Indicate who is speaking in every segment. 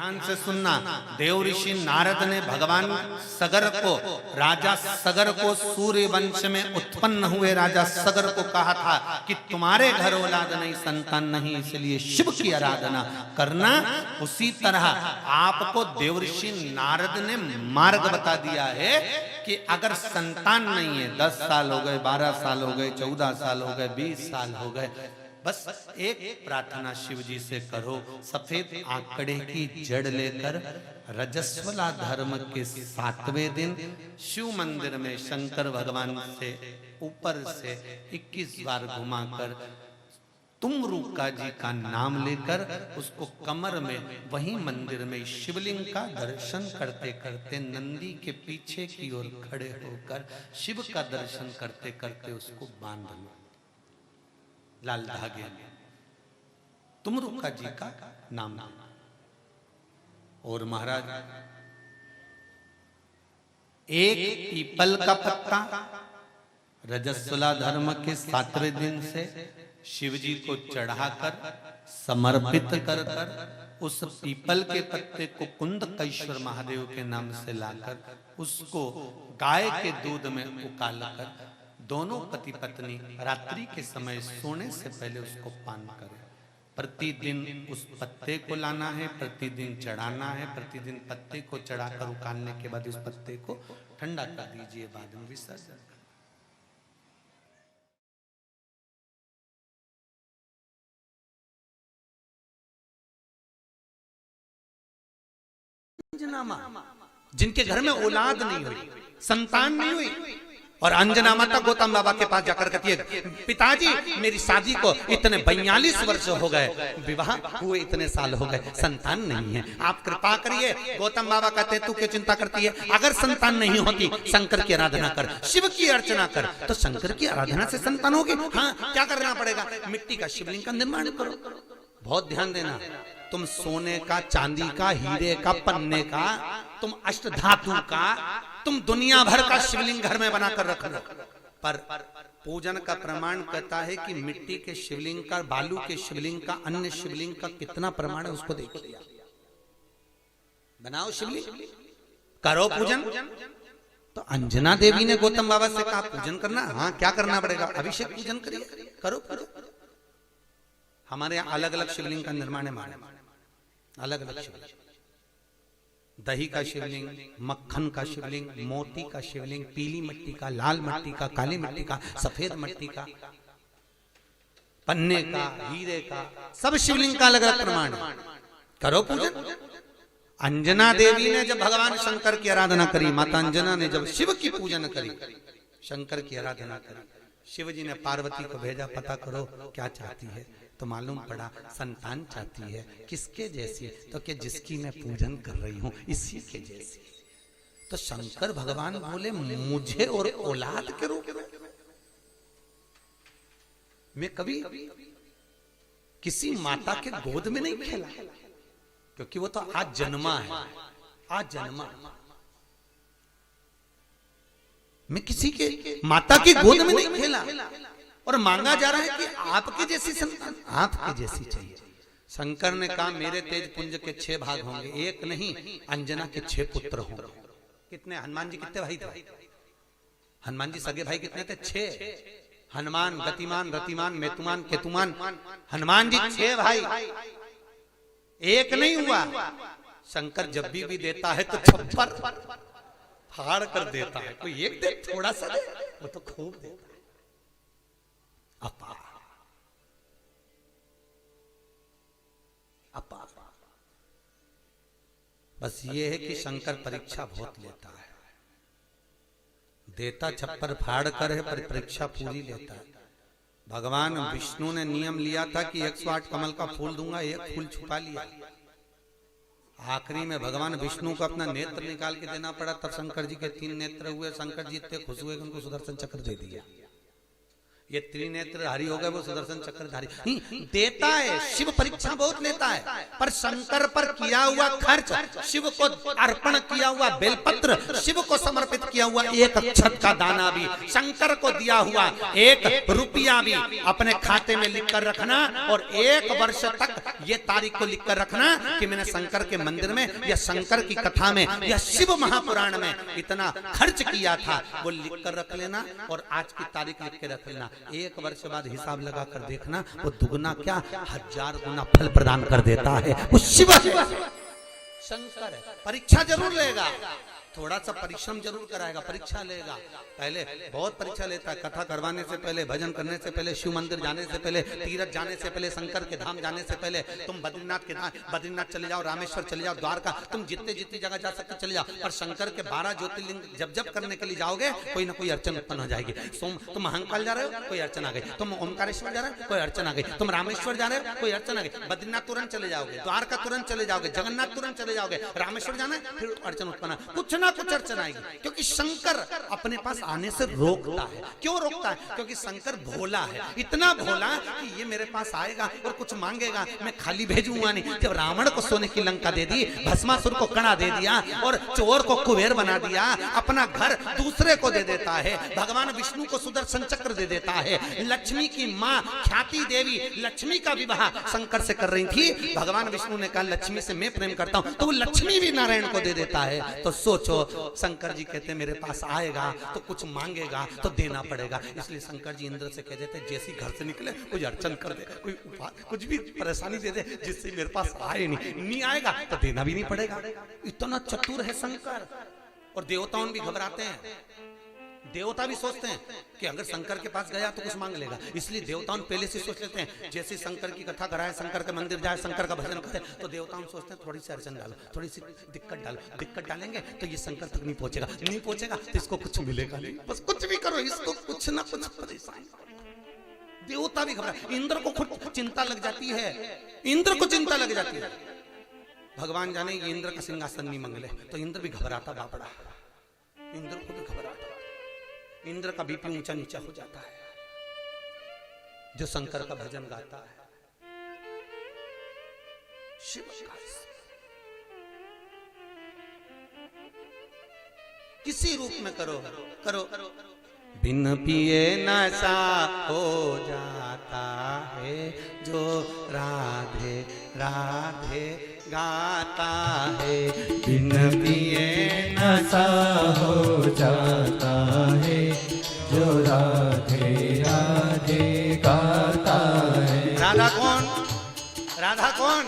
Speaker 1: ध्यान से सुनना। देव ऋषि नारद ने भगवान सगर को, राजा सगर को, सूर्य वंश में उत्पन्न हुए राजा सगर को कहा था कि तुम्हारे घर औलाद नहीं, संतान नहीं, इसलिए शिव की आराधना करना। उसी तरह आपको देव ऋषि नारद ने मार्ग बता दिया है कि अगर संतान नहीं है, 10 साल हो गए, 12 साल हो गए, 14 साल हो गए, 20 साल हो गए, बस एक प्रार्थना शिव जी से करो। सफेद आंकड़े की जड़ लेकर रजस्वला धर्म के 7वें दिन शिव मंदिर में शंकर भगवान से ऊपर से 21 बार घुमाकर तुमरुका जी का नाम लेकर उसको कमर में वही मंदिर में शिवलिंग का दर्शन करते करते नंदी के पीछे की ओर खड़े होकर शिव का दर्शन करते करते उसको बांध लो लाल धागे में, तुमरुका जी का नाम। और महाराज एक पीपल का पत्ता रजस्वला धर्म के 7वें दिन से शिव जी को चढ़ाकर समर्पित कर उस पीपल के पत्ते को कुंदकेश्वर महादेव के नाम से लाकर उसको गाय के दूध में उकालकर दोनों पति पत्नी रात्रि के समय सोने से पहले उसको पान करें। प्रतिदिन उस पत्ते को लाना है, प्रतिदिन चढ़ाना है, प्रतिदिन पत्ते को चढ़ाकर उकालने के बाद उस पत्ते को ठंडा कर दीजिए, बाद में विसर्जन। जिनके घर में औलाद नहीं हुई, संतान नहीं हुई, और अंजना माता गौतम बाबा के पास जाकर कहती है, पिताजी मेरी शादी को इतने 42 वर्ष हो गए, विवाह हुए इतने साल हो गए, संतान नहीं है, आप कृपा करिए। गौतम बाबा कहते तू क्यों चिंता करती है, अगर संतान नहीं होती शंकर की आराधना कर, शिव की अर्चना कर, तो शंकर की आराधना से संतान होगी। हाँ, क्या करना पड़ेगा, मिट्टी का शिवलिंग का निर्माण करो। बहुत ध्यान देना, तुम सोने का, चांदी का, हीरे का, पन्ने का, तुम अष्ट धातु का, तुम दुनिया भर का शिवलिंग घर में बनाकर रख लो, पर पूजन का प्रमाण कहता है कि मिट्टी के शिवलिंग का, बालू के शिवलिंग का, अन्य शिवलिंग का कितना प्रमाण है उसको देखिए। बनाओ शिवलिंग, करो पूजन। तो अंजना देवी ने गौतम बाबा से कहा पूजन करना, हाँ क्या करना पड़ेगा, अभिषेक पूजन करिए, करो करो। हमारे यहाँ अलग अलग शिवलिंग का निर्माण है, अलग अलग शिवलिंग, दही का शिवलिंग, मक्खन का शिवलिंग, मोती का शिवलिंग, पीली मिट्टी का, लाल मिट्टी का, काली मिट्टी का, सफेद मिट्टी का, पन्ने का, हीरे का, सब शिवलिंग का अलग अलग प्रमाण है, करो पूजन। अंजना देवी ने जब भगवान शंकर की आराधना करी, माता अंजना ने जब शिव की पूजन करी, शंकर की आराधना करी, शिव जी ने पार्वती को भेजा, पता करो क्या चाहती है, तो मालूम पड़ा संतान चाहती है। किसके जैसी, तो कि जिसकी मैं पूजन कर रही हूं इसी के जैसी। तो शंकर भगवान बोले मुझे और औलाद के रूप में, मैं कभी किसी माता के गोद में नहीं खेला, क्योंकि वो तो आज जन्मा है, आज जन्मा। मैं किसी के माता की गोद में नहीं खेला, और मांगा जा रहा है कि आपकी जैसी संतान, आपकी जैसी चाहिए। शंकर ने कहा मेरे तेज पुंज के 6 भाग होंगे, एक नहीं, अंजना के 6 पुत्र होंगे। कितने, हनुमान जी कितने भाई थे, हनुमान जी सगे भाई कितने थे, 6। हनुमान, गतिमान, रतिमान, मेतुमान, केतुमान, हनुमान जी 6 भाई, एक नहीं हुआ। शंकर जब भी देता है तो छप्पर फाड़ कर देता है, कोई एक दे, थोड़ा सा दे, वो तो खूब देता है। अपा अपा बस ये है कि शंकर परीक्षा बहुत लेता है, देता छप्पर फाड़ कर है, पर परीक्षा पूरी लेता है। भगवान विष्णु ने नियम लिया था कि 108 कमल का फूल दूंगा, एक फूल छुपा लिया। आखिरी में भगवान विष्णु को अपना नेत्र निकाल के देना पड़ा, तब शंकर जी के 3 नेत्र हुए। शंकर जी इतने खुश हुए कि उनको सुदर्शन चक्र दे दिया। ये त्रिनेत्रधारी हो गए वो सुदर्शन चक्रधारी। देता है शिव, परीक्षा बहुत लेता है, पर शंकर पर किया हुआ खर्च, शिव को अर्पण किया हुआ बेलपत्र, शिव को समर्पित किया हुआ एक अक्षत का दाना भी, शंकर को दिया हुआ एक रुपया भी अपने खाते में लिख कर रखना, और 1 वर्ष तक ये तारीख को लिख कर रखना कि मैंने शंकर के मंदिर में या शंकर की कथा में या शिव महापुराण में इतना खर्च किया था, वो लिख कर रख लेना और आज की तारीख लिख के रख लेना। 1 वर्ष बाद हिसाब लगा कर देखना, वो दुगना क्या 1000 गुना फल प्रदान कर देता है। वो शिव शंकर है। परीक्षा जरूर लेगा, थोड़ा सा परिश्रम जरूर कराएगा, परीक्षा लेगा, पहले बहुत परीक्षा लेता है। कथा करवाने से पहले, भजन करने से पहले, शिव मंदिर जाने से पहले, तीर्थ जाने से पहले, शंकर के धाम जाने से पहले, तुम बद्रीनाथ के धाम, बद्रीनाथ चले जाओ, रामेश्वर चले जाओ, द्वारका, तुम जितने जितनी जगह जा सकते चले जाओ, पर शंकर के 12 ज्योतिर्लिंग जब जब करने के लिए जाओगे कोई ना कोई अड़चन उत्पन्न हो जाएगी। तुम महाकाल जा रहे हो, कोई अड़चन आ गई, तुम ओमकारेश्वर जा रहे हो, कोई अड़चन आ गई, तुम रामेश्वर जा रहे हो, कोई अड़चन आ गई, बद्रीनाथ तुरंत चले जाओगे, द्वारका तुरंत चले जाओगे, जगन्नाथ तुरंत चले जाओगे, रामेश्वर जाना है फिर अड़चन उत्पन्न, कुछ ना कुछ अड़चन आएगी, क्योंकि शंकर अपने पास आने से रोकता है। क्यों रोकता है? क्योंकि शंकर भोला है, इतना भोला कि ये मेरे पास आएगा और कुछ मांगेगा, मैं खाली भेजूंगा नहीं। जब रावण को सोने की लंका दे दी, भस्मासुर को कड़ा दे दिया और चोर को कुबेर बना दिया, अपना घर दूसरे को दे देता है, भगवान विष्णु को सुदर्शन चक्र दे देता है, लक्ष्मी की माँ ख्याति देवी लक्ष्मी का विवाह शंकर से कर रही थी, भगवान विष्णु ने कहा लक्ष्मी से मैं प्रेम करता हूं, तो वो लक्ष्मी भी नारायण को दे देता है। तो सोचो, शंकर जी कहते मेरे पास आएगा तो कुछ मांगेगा तो देना पड़ेगा, इसलिए शंकर जी इंद्र से कह देते जैसी घर से निकले कोई अड़चन कर दे, कोई कुछ भी परेशानी दे दे जिससे मेरे पास आए नहीं आएगा तो देना भी नहीं पड़ेगा। इतना चतुर है शंकर। और देवताओं भी घबराते हैं, देवता भी सोचते हैं कि अगर शंकर के पास गया तो कुछ मांग लेगा, इसलिए देवताओं पहले से सोच लेते हैं जैसे शंकर की कथा कराए, शंकर के मंदिर जाए, शंकर का भजन करे, तो देवताओं सोचते हैं थोड़ी सी अड़चन डालो, थोड़ी सी दिक्कत डालो, दिक्कत डालेंगे तो ये शंकर तक नहीं पहुंचेगा तो इसको कुछ मिलेगा नहीं, बस कुछ भी करो इसको कुछ ना कुछ परेशान। देवता भी घबरा, इंद्र को खुद चिंता लग जाती है, इंद्र को चिंता लग जाती है, भगवान जाने ये इंद्र का सिंहासन नहीं मंगले, तो इंद्र भी घबराता बापड़ा, इंद्र को भी घबराता, इंद्र का बीपी ऊंचा नीचा हो जाता है जो शंकर का भजन गाता है। शिव का किसी रूप में करो, बिन पिए नशा हो जाता है जो राधे राधे गाता है,
Speaker 2: बिन पिए नशा हो जाता है जो राधे राधे गाता है।
Speaker 1: राधा कौन? राधा कौन?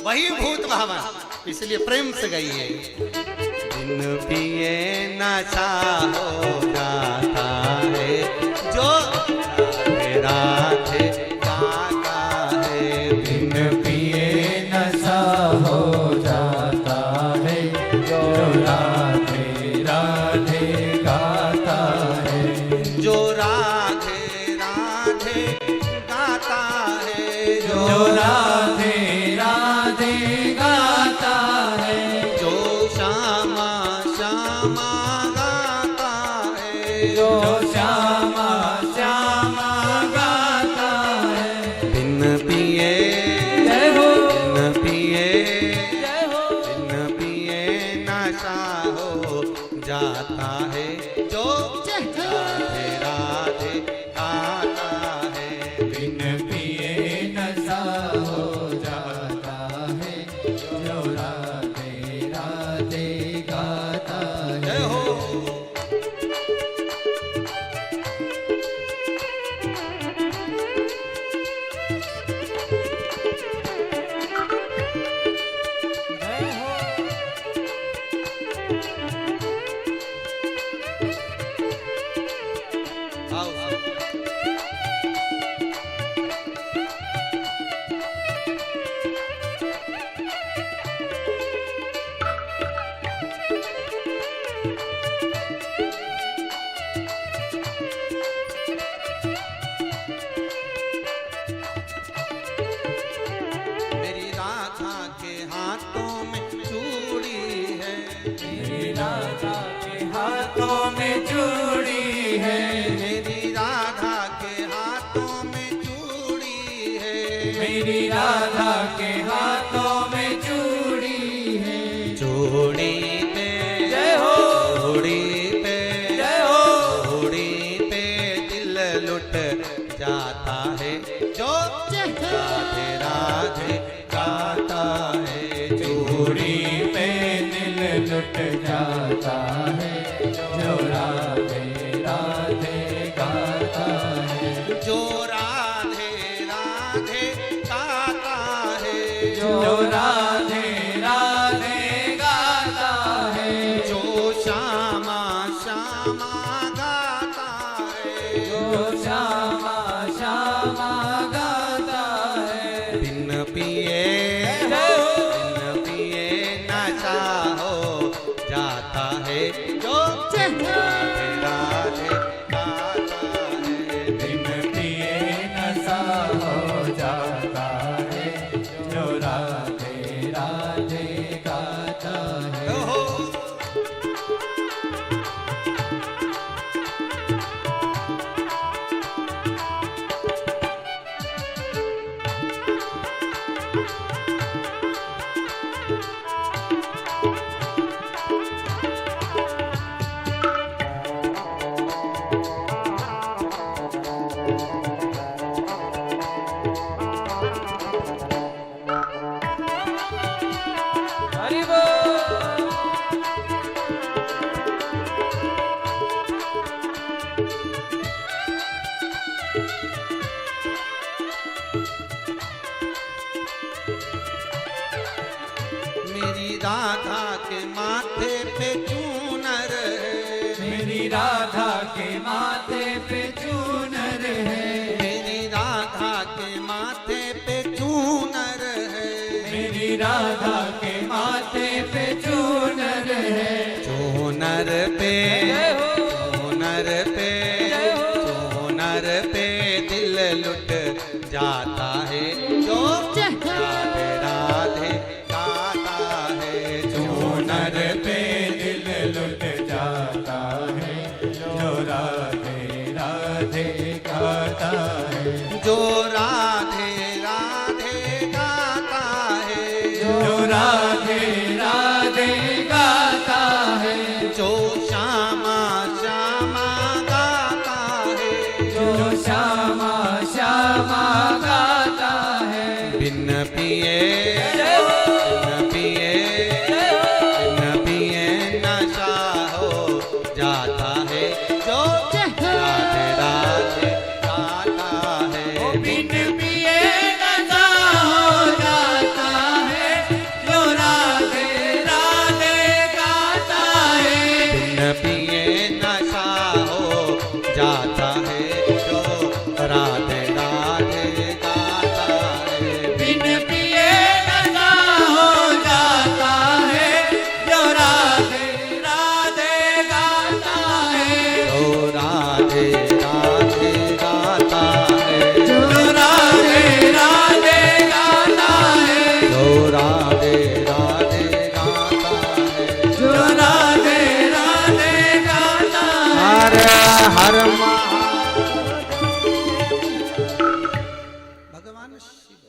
Speaker 1: वही भूत भावन, इसलिए प्रेम से गई है। बिन पिए नशा हो जाता है जो राधे राधे गाता है,
Speaker 2: बिन पिए नशा हो जाता है जो राधे राधे गाता है,
Speaker 1: जो राधे राधे गाता है,
Speaker 2: जो राधे राधे गाता है,
Speaker 1: जो श्यामा श्यामा गाता है,
Speaker 2: जो श्यामा श्यामा गाता है।
Speaker 1: बिन पिए
Speaker 2: जय हो,
Speaker 1: बिन पिए
Speaker 2: जय हो,
Speaker 1: बिन पिए नशा हो जाता है जो राधे राधे गाता है,
Speaker 2: बिन पिए नशा हो जाता है चूड़ी पे दिल लुट जाता है जो राधे राधे गाता है
Speaker 1: जो राधे राधे गाता है
Speaker 2: जो राधे राधे गाता है
Speaker 1: जो श्यामा श्यामा गाता है
Speaker 2: जो श्यामा श्यामा गाता है
Speaker 1: बिन पिए नशा हो जाता है जो राधे राधे गाता है
Speaker 2: बिन पिए नशा हो जाता है जो राधे राधे गाता है
Speaker 1: ओहो।
Speaker 2: हरि बोल
Speaker 1: मेरी राधा के माथे पे चूनर है
Speaker 2: मेरी राधा के माथे पे चूनर है
Speaker 1: मेरी राधा के माथे पे चूनर है
Speaker 2: मेरी राधा के माथे पे चूनर है
Speaker 1: चूनर पे चूनर पे चूनर पे दिल लुट जाता है जो राधे राधे गाता है
Speaker 2: चूनर पे दिल लुट जाता है जो राधे राधे गाता है
Speaker 1: जो राधे राधे गाता है
Speaker 2: जो राधे राधे गाता है
Speaker 1: जो श्यामा श्यामा गाता है
Speaker 2: जो श्यामा श्यामा गाता है
Speaker 1: बिन पिए बिन पिए नशा हो जाता है जो राधे राधे गाता है
Speaker 2: बिन पिए नशा हो जाता है जो राधे राधे गाता है
Speaker 1: बिन पिए नशा हो जाता है जो राधे राधे गाता है
Speaker 2: बिन पिए नशा हो जाता है जो राधे राधे गाता है
Speaker 1: जो राधे राधे गाता है
Speaker 2: जो राधे राधे गाता है
Speaker 1: जो राधे राधे गाता है
Speaker 2: जो राधे राधे गाता है
Speaker 1: हर हर भगवान शिव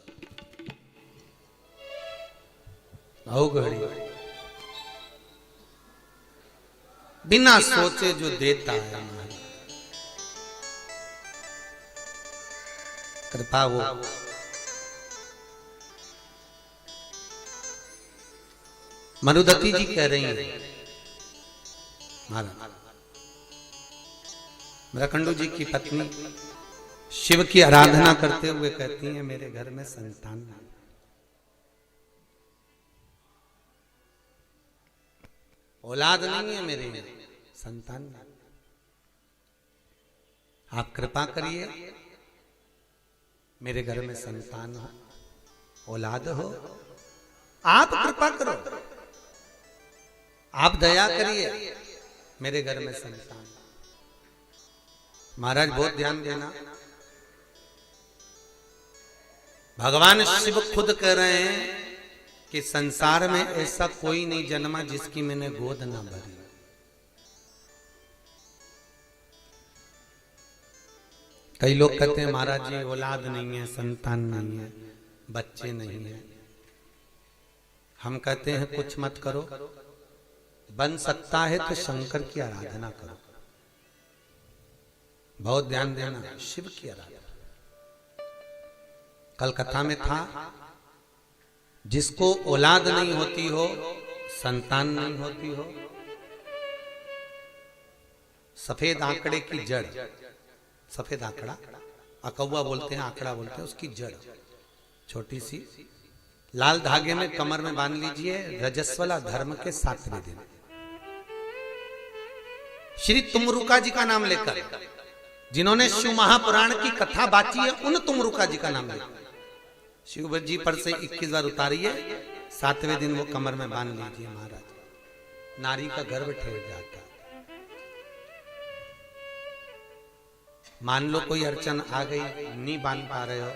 Speaker 1: घड़ी बिना सोचे जो देता है कृपा वो मनुदती जी कह रही हैं महाराज मृकंडू जी की पत्नी शिव की आराधना करते हुए कहती हैं मेरे घर में संतान नहीं। औलाद नहीं है मेरे में संतान नहीं। आप कृपा करिए मेरे घर में संतान हो औलाद हो आप कृपा करो आप दया करिए मेरे घर में संतान। महाराज बहुत ध्यान देना भगवान शिव खुद कह रहे हैं कि संसार में ऐसा कोई नहीं जन्मा जिसकी मैंने गोद ना भरी। कई लोग कहते हैं महाराज जी औलाद नहीं है संतान नहीं है बच्चे नहीं है। हम कहते हैं कुछ मत करो बन सकता है तो शंकर की आराधना करो। बहुत ध्यान देना शिव की आराधना। कल कथा में था जिसको औलाद नहीं होती हो, संतान नहीं होती हो, सफेद आंकड़े की जड़, सफेद आंकड़ा अकौवा बोलते हैं, आंकड़ा बोलते हैं, उसकी जड़ छोटी सी लाल धागे में कमर में बांध लीजिए। रजस्वला धर्म के 7वें दिन श्री तुमरुका जी का नाम लेकर, जिन्होंने शिव महापुराण की कथा बाची है, उन तुमरुका जी का नाम लेकर शिव जी पर से 21 बार उतारिए, 7वें दिन वो कमर में बांध लीजिए। महाराज नारी का गर्भ ठहर जाता है। मान लो कोई अड़चन आ गई, नहीं बांध पा रहे हो,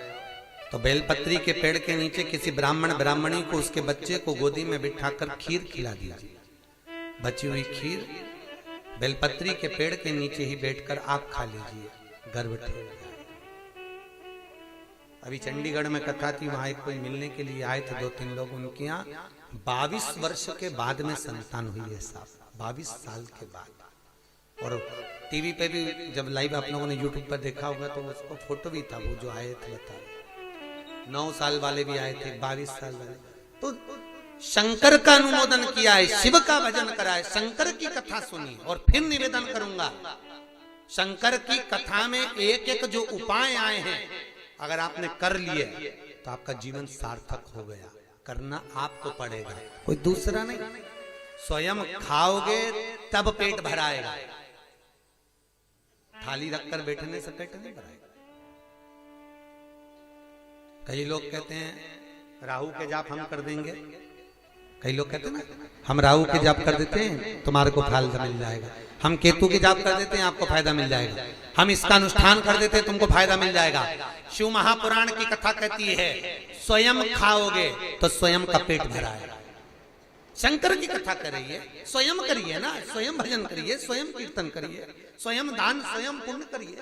Speaker 1: तो बेलपत्री के पेड़ के नीचे किसी ब्राह्मण ब्राह्मणी को उसके बच्चे को गोदी में बिठाकर खीर खिला दीजिए। बची हुई खीर बेलपत्री के पेड़ के नीचे ही बैठकर आप खा लीजिए, गर्भ ठहर जाए। अभी चंडीगढ़ में कथा थी, वहां एक कोई मिलने के लिए आए थे 2-3 लोग, उनके यहाँ 22 वर्ष के बाद में संतान हुई है साहब, 22 साल के बाद। और टीवी पे भी जब लाइव आप लोगों ने यूट्यूब पर देखा होगा तो उसको फोटो भी था, वो जो आए थे बता, 9 साल वाले भी आए थे, 22 साल वाले। तो शंकर का अनुमोदन किया है, शिव का भजन करा है, शंकर की कथा सुनी। और फिर निवेदन करूंगा, शंकर की कथा में एक एक जो उपाय आए हैं, अगर आपने कर लिए तो आपका जीवन सार्थक हो गया। करना आपको पड़ेगा, कोई दूसरा नहीं। स्वयं खाओगे तब पेट भराएगा, थाली रखकर बैठने से पेट नहीं भराएगा। कई लोग कहते हैं राहु के जाप हम कर देंगे, कई लोग कहते हैं ना हम राहु के जाप कर देते हैं तुम्हारे को फायदा मिल जाएगा, हम केतु के जाप कर देते हैं आपको फायदा मिल जाएगा, हम इसका अनुष्ठान कर देते हैं तुमको फायदा मिल जाएगा। शिव महापुराण की कथा कहती है स्वयं खाओगे तो स्वयं का पेट भराएगा। शंकर की कथा करिए, स्वयं करिए ना, स्वयं भजन करिए, स्वयं कीर्तन करिए, स्वयं दान, स्वयं पुण्य करिए,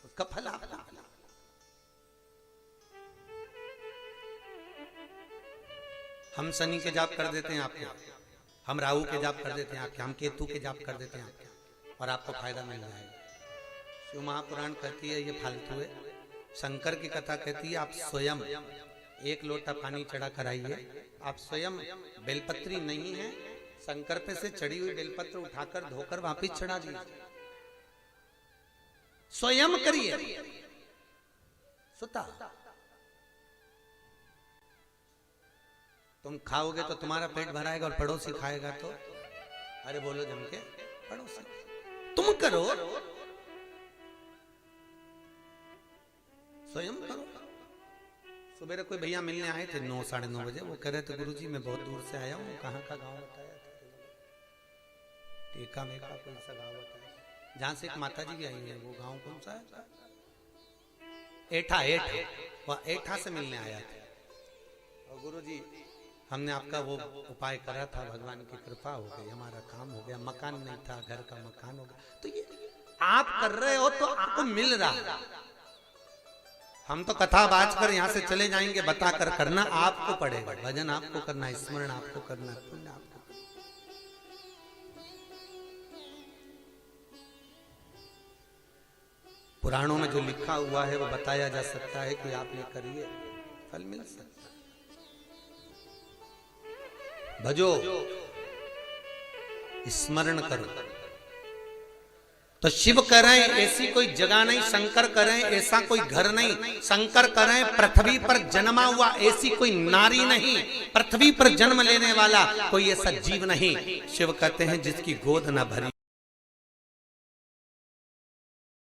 Speaker 1: उसका फल आपका। हम शनि के जाप कर देते हैं आपके, हम राहु के जाप कर देते हैं आपके, हम केतु के जाप कर देते हैं आपके, और आपको फायदा मिल जाएगा। शिव महापुराण कहती है ये फालतू है। शंकर की कथा कहती है आप स्वयं 1 लोटा पानी चढ़ा कर आइए, आप स्वयं, बेलपत्री नहीं है, शंकर पे से चढ़ी हुई बेलपत्र उठाकर धोकर वापिस चढ़ा दीजिए, स्वयं करिए। सुता तुम खाओगे तो तुम्हारा पेट भराएगा, और पड़ोसी खाएगा तो, अरे बोलो जम के, पड़ोसी तुम करो, स्वयं करो। सुबह कोई भैया मिलने आए थे 9 साढ़े 9 बजे, वो कह रहे थे गुरुजी मैं बहुत दूर से आया हूँ, कहाँ का गांव बताया था, टेका मेका कोई सा गांव बताया, जहाँ से एक माता जी भी आई है, वो गांव कौन सा है, एठा, वह एठा से मिलने आया था। और गुरुजी हमने आपका वो उपाय करा था, भगवान की कृपा हो गई, हमारा काम हो गया, मकान नहीं था, घर का मकान हो गया। तो ये आप कर रहे हो तो आपको मिल रहा है। हम तो कथा बाज कर यहाँ से चले जाएंगे, बताकर करना आपको पड़ेगा, भजन आपको करना, स्मरण आपको करना, पुण्य आपको करना। पुराणों में जो लिखा हुआ है वो बताया जा सकता है कि आप ये करिए, फल मिल सकता है। भजो, स्मरण करो, तो शिव करें ऐसी कोई जगह नहीं, शंकर करें ऐसा कोई घर नहीं, शंकर करें पृथ्वी पर जन्मा हुआ ऐसी कोई नारी नहीं, पृथ्वी पर जन्म लेने वाला कोई ऐसा जीव नहीं। शिव कहते हैं जिसकी गोद न भरी